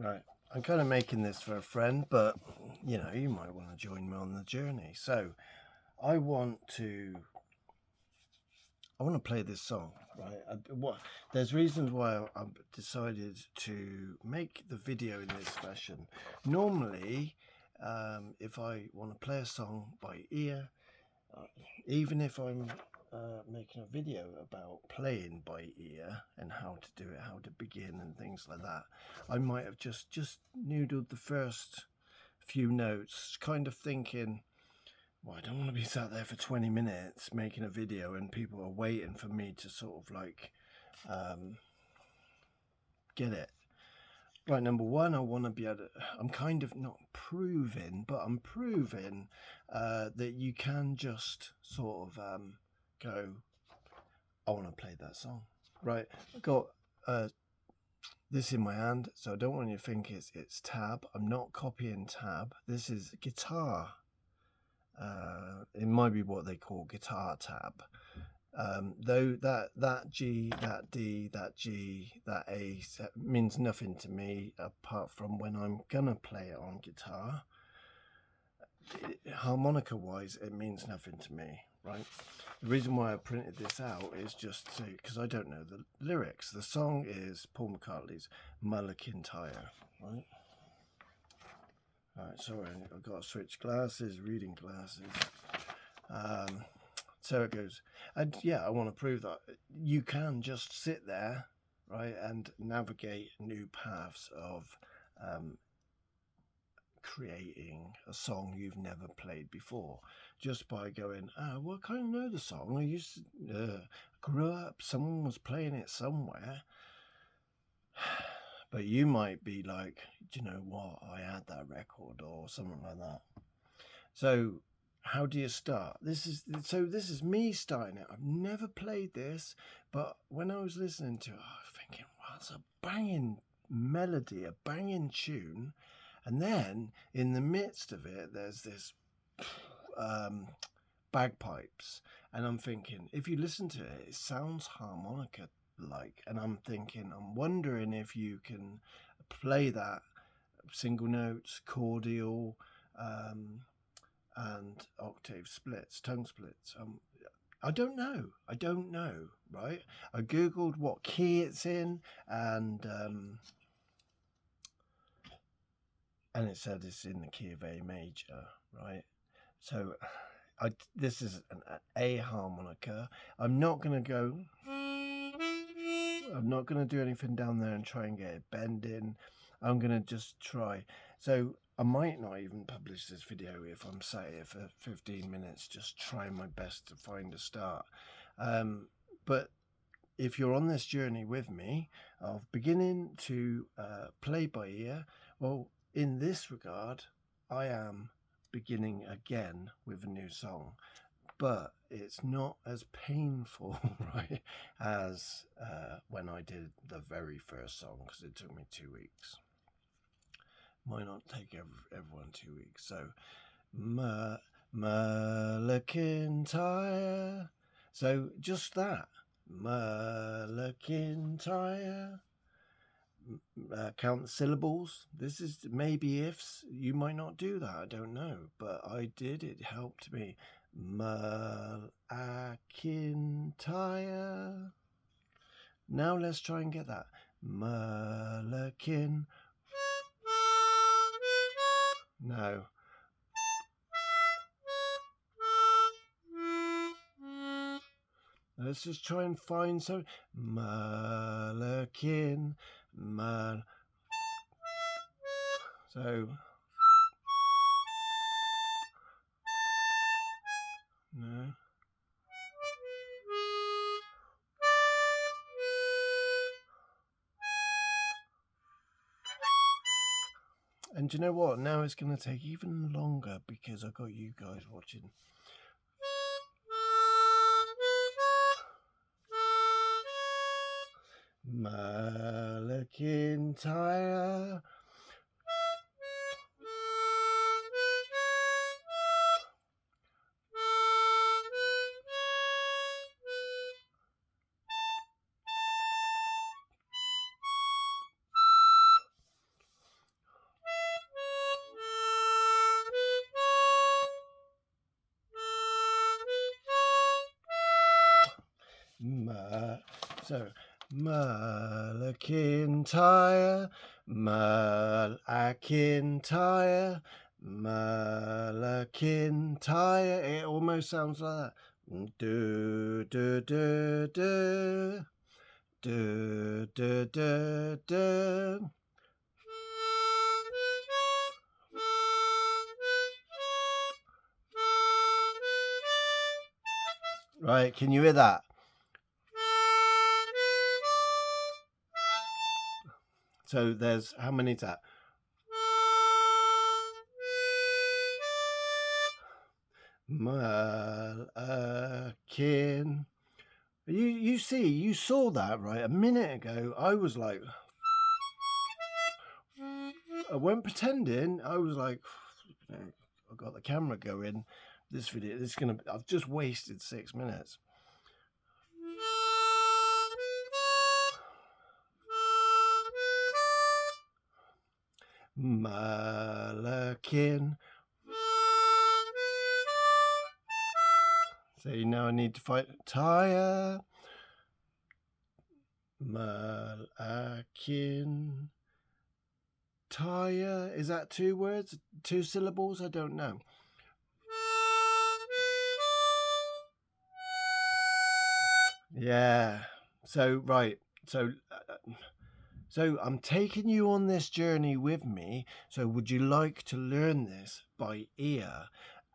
Right. I'm kind of making this for a friend, but you might want to join me on the journey. So I want to play this song, right? There's reasons why I've decided to make the video in this fashion. Normally, if I want to play a song by ear, even if I'm making a video about playing by ear and how to do it, how to begin and things like that, I might have just noodled the first few notes, kind of thinking, well, I don't want to be sat there for 20 minutes making a video and people are waiting for me to sort of like get it. Right, number one, I want to be able to, I'm kind of not proving, but I'm proving that you can just sort of go, I want to play that song. Right, I've got this in my hand, so I don't want you to think it's tab. I'm not copying tab. This is guitar. It might be what they call guitar tab. Though that G, that D, that G, that A means nothing to me apart from when I'm gonna play it on guitar. Harmonica wise, it means nothing to me, right? The reason why I printed this out is just because I don't know the lyrics. The song is Paul McCartney's Mull of Kintyre, right? Alright, sorry, I've got to switch glasses, reading glasses. So it goes. And yeah, I want to prove that you can just sit there, right, and navigate new paths of creating a song you've never played before, just by going, well, I kind of know the song. I used to grew up, someone was playing it somewhere. But you might be like, do you know what? I had that record or something like that. So how do you start? This is me starting it. I've never played this, but when I was listening to it, I was thinking, wow, it's a banging melody, a banging tune. And then in the midst of it, there's this bagpipes. And I'm thinking, if you listen to it, it sounds harmonica like, and I'm wondering if you can play that single notes, cordial, and octave splits, tongue splits. I don't know, right? I googled what key it's in, and it said it's in the key of A major, right? So this is an A harmonica. I'm not going to do anything down there and try and get it bending. I'm going to just try. So I might not even publish this video if I'm sat here for 15 minutes just trying my best to find a start. But if you're on this journey with me of beginning to play by ear, well, in this regard, I am beginning again with a new song. But it's not as painful, right, as when I did the very first song, because it took me 2 weeks. Might not take everyone 2 weeks. So, Mull of Kintyre. So just that, Mull of Kintyre. Count the syllables. This is maybe ifs. You might not do that. I don't know, but I did. It helped me. Mull of Kintyre. Now let's try and get that. Mull of Kin. No. Let's just try and find some. Mull of Kin. Mull. So. No. And do you know what? Now it's going to take even longer because I've got you guys watching. Mull of Kintyre. So, Mull of Kintyre, Mull of Kintyre, Mull of Kintyre. It almost sounds like that. Do, do, do, do. Do, do, do, do. Right, can you hear that? So there's, how many is that? Mull of Kin. You see, you saw that, right? A minute ago, I was like, I weren't pretending. I was like, I got the camera going. This video, I've just wasted 6 minutes. Mull of Kin. So now I need to fight Tyre. Mull of Kin. Tyre. Is that 2 words? 2 syllables? I don't know. Yeah. So, right. So I'm taking you on this journey with me. So would you like to learn this by ear?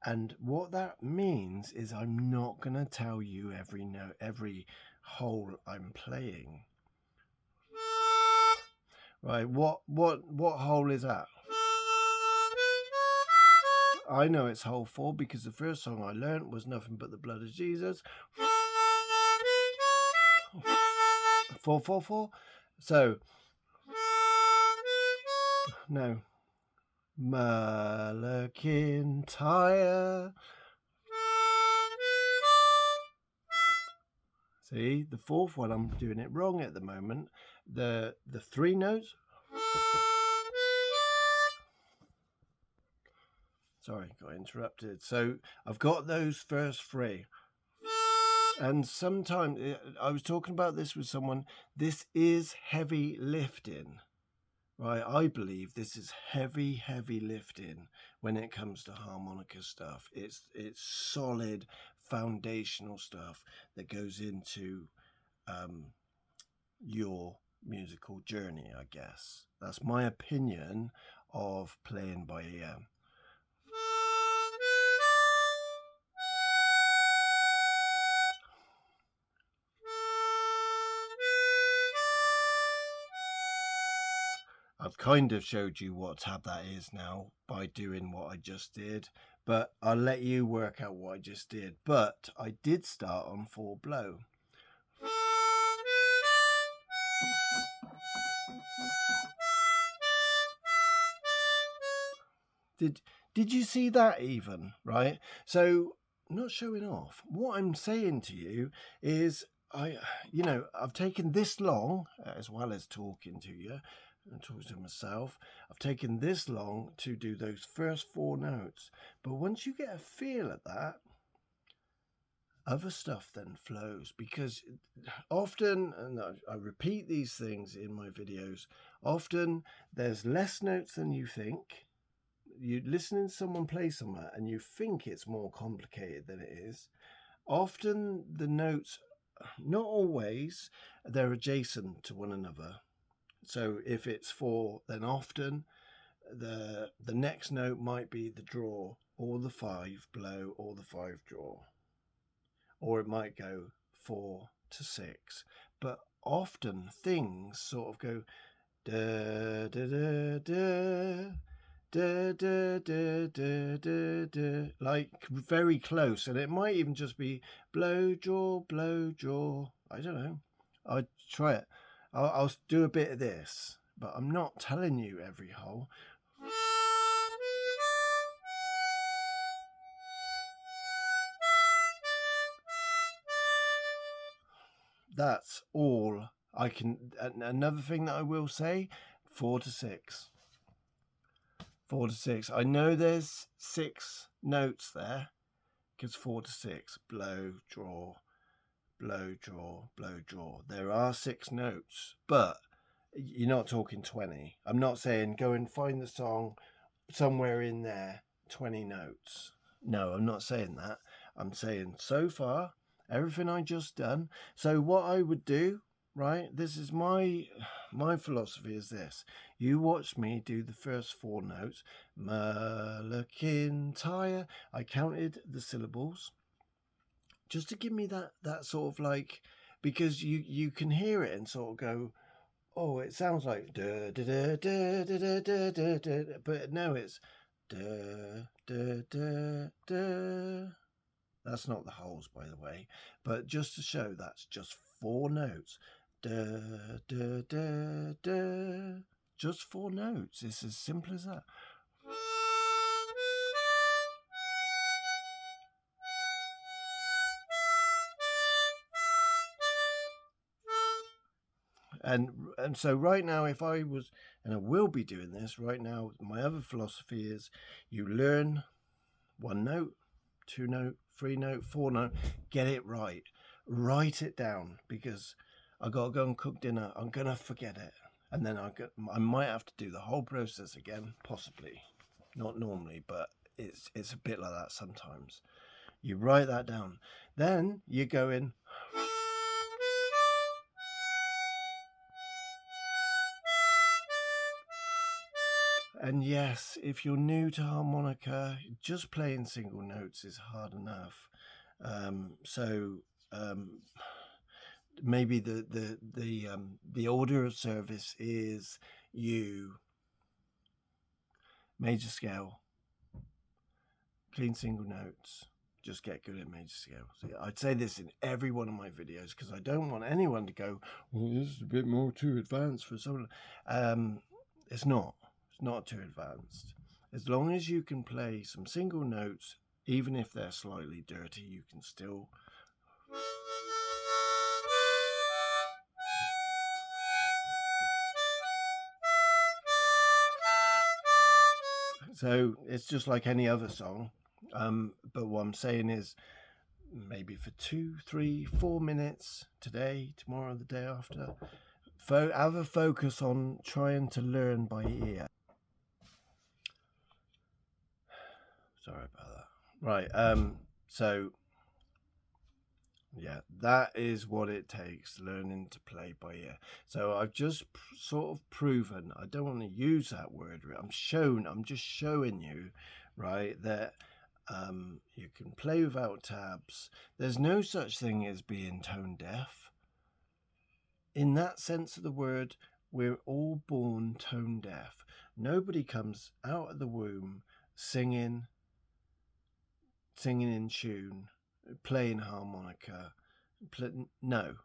And what that means is I'm not going to tell you every note, every hole I'm playing. Right, what hole is that? I know it's hole 4 because the first song I learnt was Nothing But the Blood of Jesus. 4, 4, 4. So, no. Mull of Kintyre. See, the 4th one, I'm doing it wrong at the moment. The 3 notes. Sorry, got interrupted. So I've got those first 3. And sometimes, I was talking about this with someone, this is heavy lifting. Right, I believe this is heavy lifting when it comes to harmonica stuff. It's solid foundational stuff that goes into your musical journey, I guess. That's my opinion of playing by ear. I've kind of showed you what tab that is now by doing what I just did, but I'll let you work out what I just did. But I did start on 4 blow. Did you see that even, right? So I'm not showing off. What I'm saying to you is I've taken this long, as well as talking to you, and talking to myself, I've taken this long to do those first 4 notes. But once you get a feel at that, other stuff then flows, because often, and I repeat these things in my videos, often there's less notes than you think. You listen to someone play somewhere and you think it's more complicated than it is. Often the notes, not always, they're adjacent to one another. So if it's 4, then often the next note might be the draw or the 5 blow or the 5 draw. Or it might go 4 to 6. But often things sort of go da da da da da da da da da da, like very close. And it might even just be blow draw. I don't know. I'll try it. I'll do a bit of this, but I'm not telling you every hole. That's all I can. Another thing that I will say, 4 to 6. 4 to 6. I know there's 6 notes there, because 4 to 6. Blow, draw, blow, draw, blow, draw. There are 6 notes, but you're not talking 20. I'm not saying go and find the song somewhere in there, 20 notes. No, I'm not saying that. I'm saying so far, everything I just done. So what I would do, right? This is my philosophy is this. You watch me do the first 4 notes. Mull of Kintyre. I counted the syllables just to give me that sort of like, because you can hear it and sort of go, oh, it sounds like da da da da da da da da, but no, it's da da da da. That's not the holes, by the way, but just to show that's just 4 notes. Da da da da. Just 4 notes. It's as simple as that. And so right now, if I was, and I will be doing this right now, my other philosophy is you learn 1 note, 2 note, 3 note, 4 note, get it right. Write it down, because I got to go and cook dinner. I'm going to forget it. And then I might have to do the whole process again, possibly. Not normally, but it's a bit like that sometimes. You write that down. Then you go in. And yes, if you're new to harmonica, just playing single notes is hard enough. Maybe the order of service is you major scale, clean single notes. Just get good at major scale. So I'd say this in every one of my videos because I don't want anyone to go, well, this is a bit more too advanced for someone. It's not. It's not too advanced. As long as you can play some single notes, even if they're slightly dirty, you can still. So it's just like any other song. But what I'm saying is maybe for 2, 3, 4 minutes today, tomorrow, the day after, have a focus on trying to learn by ear. Sorry about that. Right. So yeah, that is what it takes, learning to play by ear. So I've just sort of proven, I don't want to use that word. I'm just showing you, right, that you can play without tabs. There's no such thing as being tone deaf. In that sense of the word, we're all born tone deaf. Nobody comes out of the womb singing in tune, playing harmonica. No.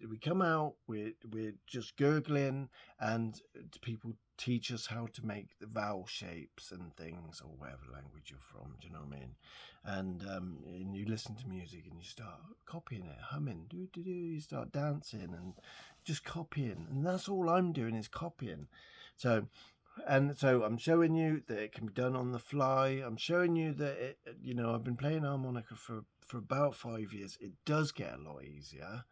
We come out, we're just gurgling, and people teach us how to make the vowel shapes and things, or whatever language you're from, do you know what I mean? And you listen to music and you start copying it, humming, do-do-do, you start dancing and just copying. And that's all I'm doing is copying. So I'm showing you that it can be done on the fly. I'm showing you that, I've been playing harmonica for about 5 years. It does get a lot easier,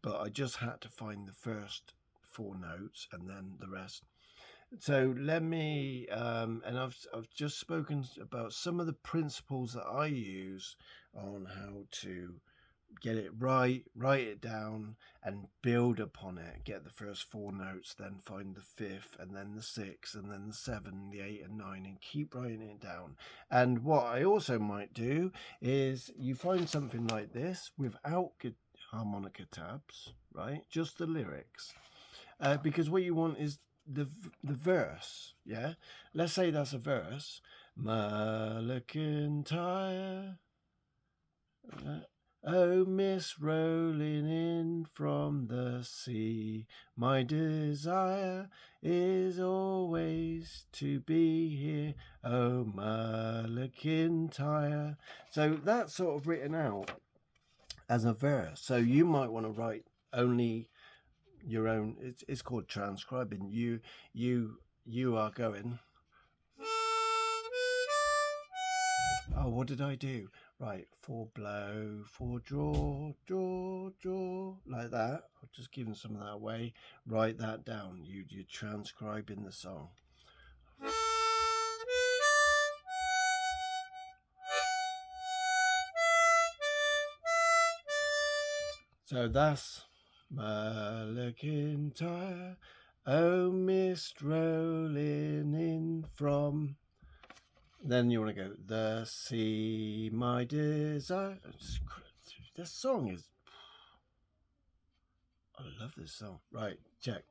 but I just had to find the first 4 notes and then the rest. So let me, and I've just spoken about some of the principles that I use on how to get it right, write it down and build upon it. Get the first 4 notes, then find the 5th and then the 6th and then the 7, the 8 and 9 and keep writing it down. And what I also might do is you find something like this without harmonica tabs, right? Just the lyrics. Because what you want is the verse, yeah? Let's say that's a verse. Mull of Kintyre. Oh, mist rolling in from the sea, my desire is always to be here, oh, Mull of Kintyre. So that's sort of written out as a verse. So you might want to write only your own. It's called transcribing. You are going. Oh, what did I do? Right, 4 blow, 4 draw, draw, draw, like that. I'll just give them some of that away. Write that down. You're transcribing the song. So that's Mull of Kintyre, oh mist rolling in from. Then you want to go, the sea, my desire. This song is, I love this song. Right, check.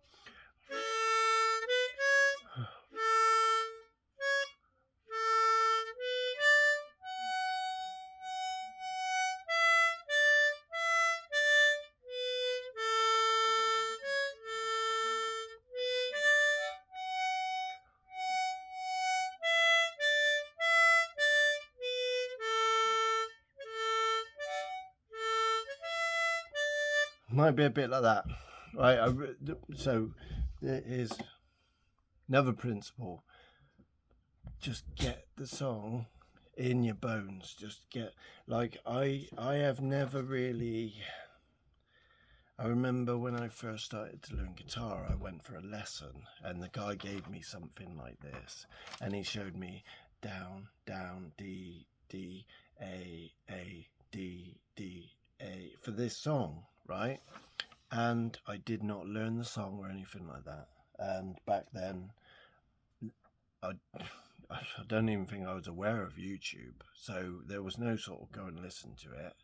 Might be a bit like that, right? So here's another principle. Just get the song in your bones. Just get, like, I have never really. I remember when I first started to learn guitar, I went for a lesson, and the guy gave me something like this, and he showed me down, down, D, D, A, D, D, A for this song, right? And I did not learn the song or anything like that. And back then, I don't even think I was aware of YouTube, so there was no sort of go and listen to it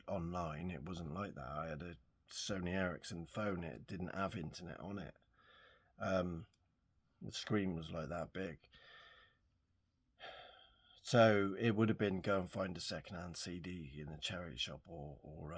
online. It wasn't like that. I had a Sony Ericsson phone. It didn't have internet on it. The screen was like that big. So it would have been go and find a second-hand CD in a charity shop, or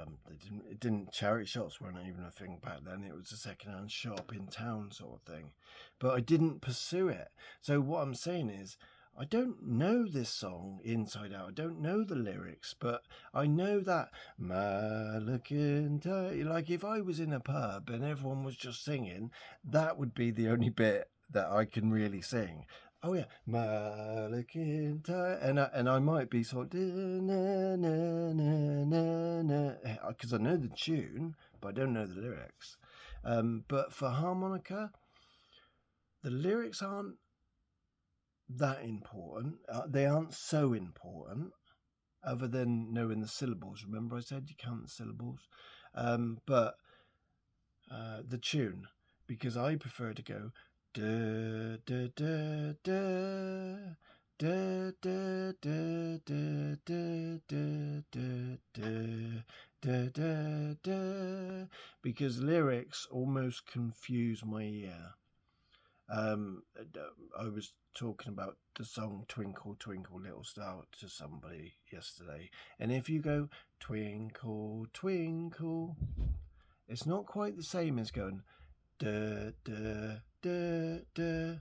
it didn't. Charity shops weren't even a thing back then. It was a second-hand shop in town sort of thing. But I didn't pursue it. So what I'm saying is, I don't know this song inside out. I don't know the lyrics, but I know that Mull of Kintyre. Like if I was in a pub and everyone was just singing, that would be the only bit that I can really sing. Oh yeah, Mull of Kintyre, and I might be sort of because I know the tune, but I don't know the lyrics. But for harmonica, the lyrics aren't that important. They aren't so important, other than knowing the syllables. Remember I said you count the syllables, but the tune, because I prefer to go da da da da da da da da da da da da da, because lyrics almost confuse my ear. I was talking about the song Twinkle Twinkle Little Star to somebody yesterday, and if you go twinkle twinkle, it's not quite the same as going da da da da,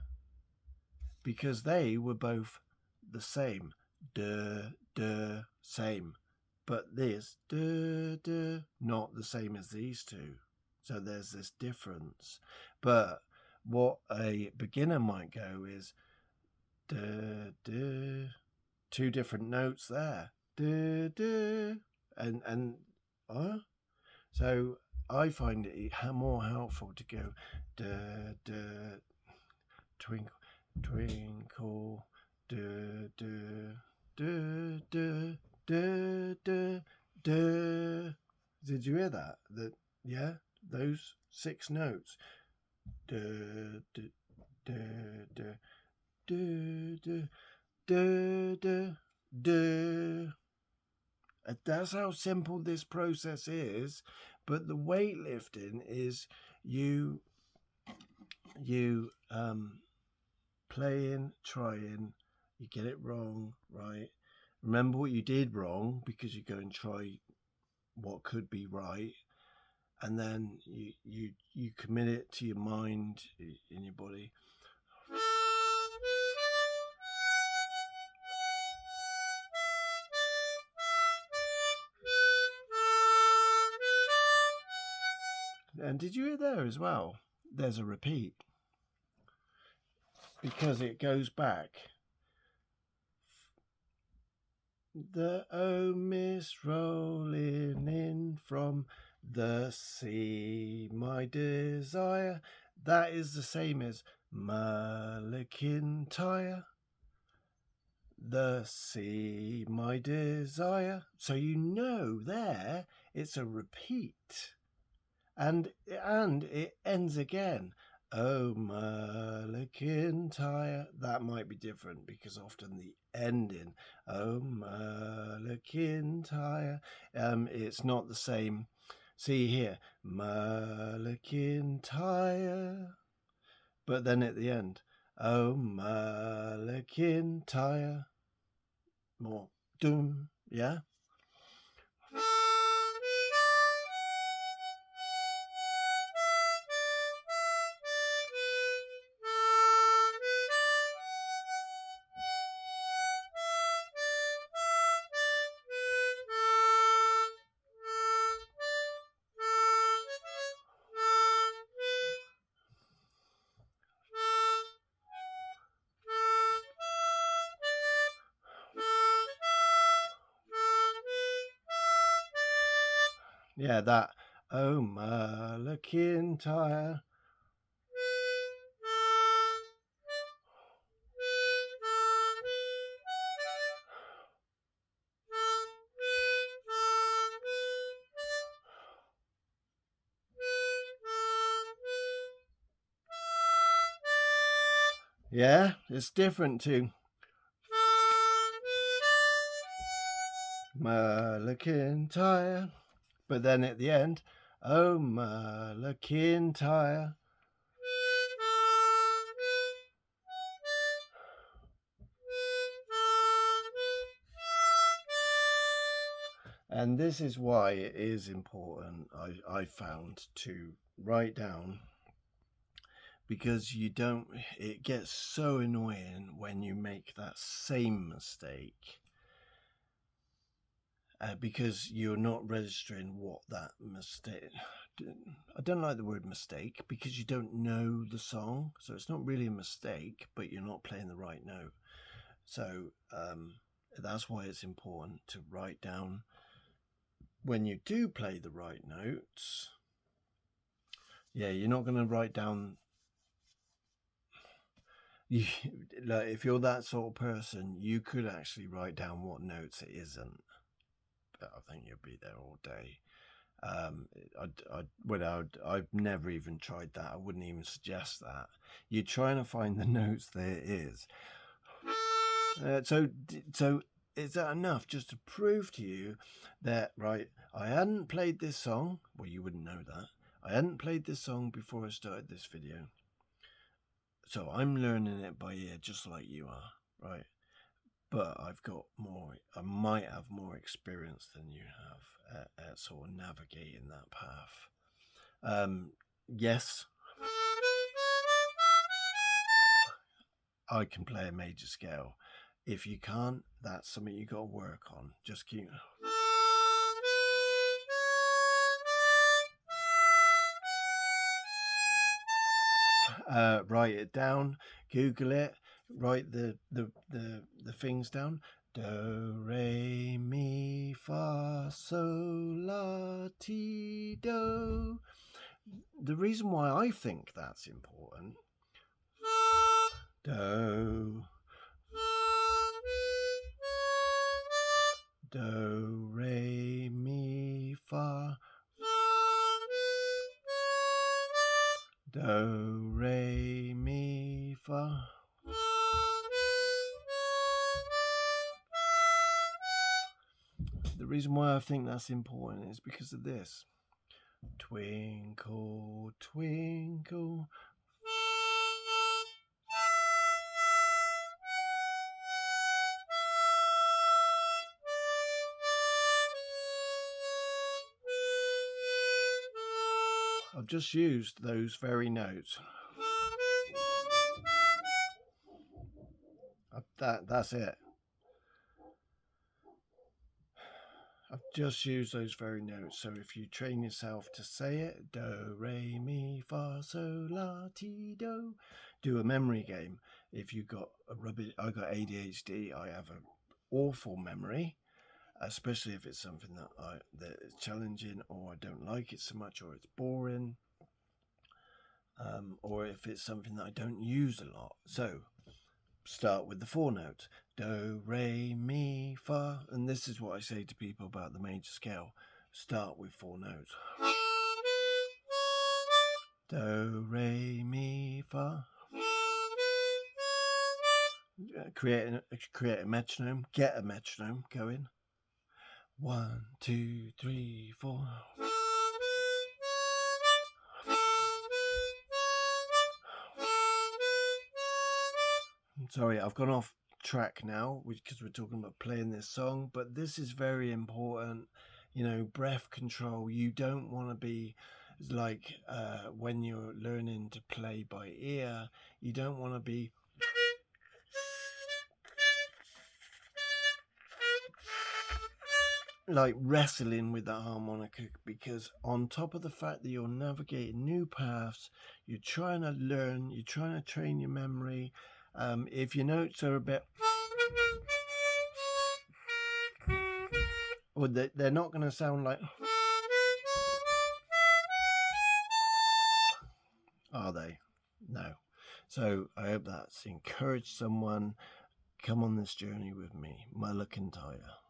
because they were both the same, da da, same, but this da da not the same as these two. So there's this difference. But what a beginner might go is da da, two different notes there, da da, and so I find it more helpful to go da da, twinkle twinkle, da da da da da da da. Did you hear that? Yeah, those 6 notes. Da da da da da da da da. That's how simple this process is. But the weightlifting is you playing, trying, you get it wrong, right? Remember what you did wrong, because you go and try what could be right, and then you commit it to your mind, in your body. And did you hear there as well? There's a repeat, because it goes back The mist rolling in from the sea, my desire. That is the same as Mull of Kintyre. The sea, my desire. So you know there it's a repeat. And it ends again. Oh, Mull of Kintyre. That might be different because often the ending, oh, Mull of Kintyre, it's not the same. See here, Mull of Kintyre. But then at the end, oh, Mull of Kintyre. More doom, yeah. Yeah, that. Oh, Mull of Kintyre. Yeah, it's different to Mull of Kintyre. But then at the end, oh, Mull of Kintyre. And this is why it is important, I found, to write down, because it gets so annoying when you make that same mistake. Because you're not registering what that mistake. I don't like the word mistake because you don't know the song, so it's not really a mistake, but you're not playing the right note. So that's why it's important to write down when you do play the right notes. Yeah, you're not going to write down. Like, if you're that sort of person, you could actually write down what notes it isn't. But I think you'll be there all day. I've never even tried that. I wouldn't even suggest that. You're trying to find the notes there is. So is that enough just to prove to you that, right, I hadn't played this song? Well, you wouldn't know that. I hadn't played this song before I started this video. So I'm learning it by ear just like you are, right? But I've got more, I might have more experience than you have at sort of navigating that path. Yes, I can play a major scale. If you can't, that's something you got to work on. Just keep. Write it down, Google it, write the things down. Do, re, mi, fa, sol, la, ti, do. The reason why I think that's important. Do, do, re, mi, fa. Do, re, mi, fa. The reason why I think that's important is because of this. Twinkle, twinkle. I've just used those very notes. That's it. I've just used those very notes. So if you train yourself to say it, do, re, mi, fa, sol, la, ti, do, do a memory game. If you've got I got ADHD, I have an awful memory. especially if it's something that is challenging, or I don't like it so much, or it's boring, or if it's something that I don't use a lot. So start with the 4 notes: do, re, mi, fa. And this is what I say to people about the major scale: start with 4 notes. Do, re, mi, fa. Create a metronome. Get a metronome going. 1, 2, 3, 4. Sorry, I've gone off track now because we're talking about playing this song, but this is very important. Breath control. You don't want to be like when you're learning to play by ear, you don't want to be like wrestling with the harmonica, because on top of the fact that you're navigating new paths, you're trying to learn, you're trying to train your memory. If your notes are a bit, or they're not going to sound like, are they? No. So I hope that's encouraged someone. Come on this journey with me. Mull of Kintyre.